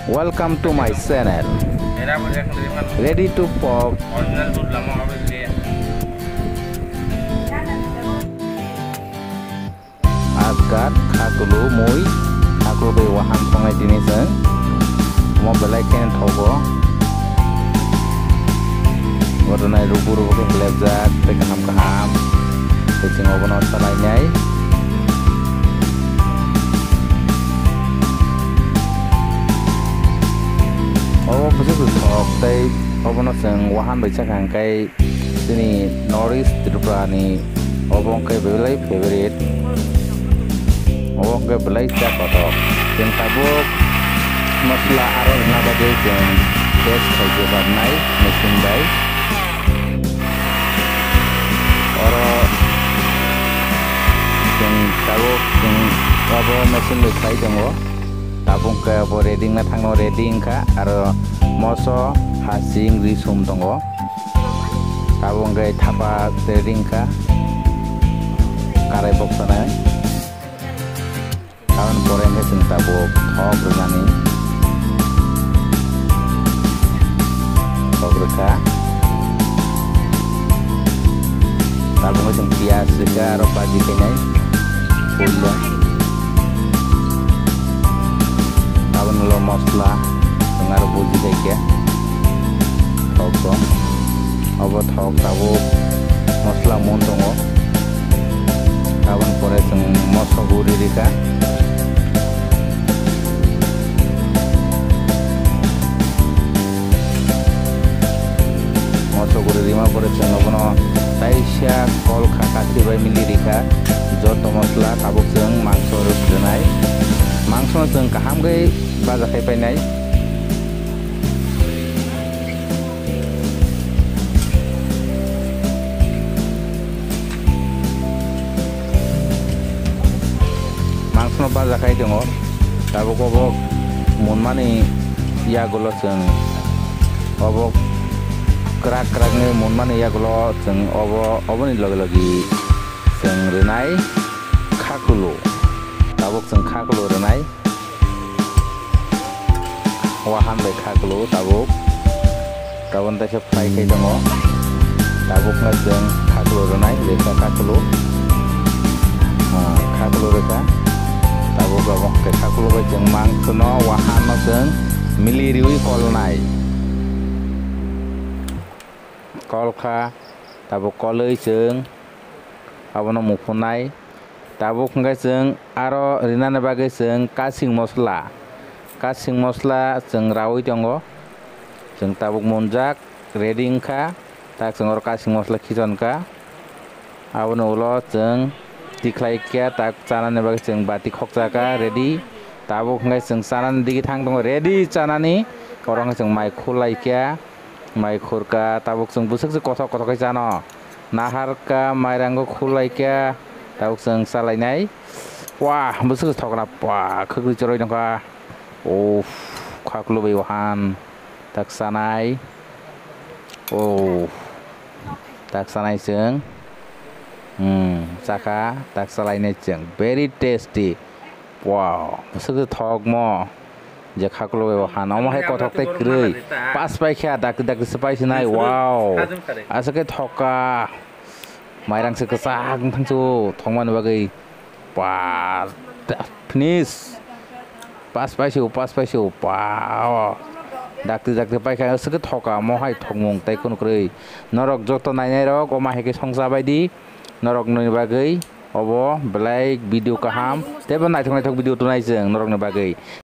Welcome to my channel. Ready to pop. Agak kakulu mui, kakulu be wahan songai dini seng. Mau belai ken thobo. Warnai rubu ke kelezat, pe kaham. Kucing obono salai nyai. Oh, pasal tu sok tay obono seng wahan baca kangkai sini Norris Tripura ni obong kai belai favorite. Obong kai belai cak kotor. Yang tabuk masla arah nabagai yang best saja barnai mesin baik. Orang yang tabuk yang obong mesin baik jango. Tabung ke abo reading na thangno reading ka aro moso hasing risum tongo tabung ke thapa reading ka karai box na kawan poreng ke sing tabuk thok rani thok reka tabung ke sing pias ka aro paji kenai pulwa kawan lo mosla dengar buji kayak thok abo thok tabuk mosla montongo kawan pore seng moso guri rika moso guri rima pore seng obono taisya kol khakasi bai mili rika joto mosla tabuk seng mangso rus denai mangso seng kaham gai baza kai painai mangso baza kai dongo tabuk obok munmani yagulo seng obok kerak ni munmani yagulo seng oboni logi seng renai khakulu tabuk seng khakulu renai wahan bai khakulu tabuk kawan ta se fry kai dongo tabuk na jeng khakulu renai reka khakulu reka tabuk gabok ke khakulu bai jeng mang sono wahan no jeng mili riwi kol nai kol kha tabuk kolei jeng abono mukhunai tabuk ngai jeng aro rinana bagai jeng kasing mosla jeng rawi tongo jeng tabuk monjak reading ka tak jeng or kasing mosla khison ka abono ulo jeng tiklai kya tak chanane bagai jeng bati khokja ka ready tabuk ngai jeng chanan digi thang tongo ready chanani korong jeng mai khulai kya mai khurka tabuk jeng busuk je kothok kai jano nahar ka mairango khulai kya tabuk jeng salai nai wah busuk thokna wah khugri choroi nongka oh khakulu bai wahan tak sanai oh tak sanai jeng saka tak salai ne jeng very tasty wow busuk thok mo je khakulu bai wahan omo hai kothok tai krei pas pai kha dak spicy nai wow asake thoka mairang se kesak thangchu thongman bagai pa finish pas spicy wow dakte pai kha asake thoka mo hai thongmung tai kun krei norok joto nainai rok oma heke songsa baidi norok ni bagai obo black video kaham tebo naithok video tunai jeng norok ni bagai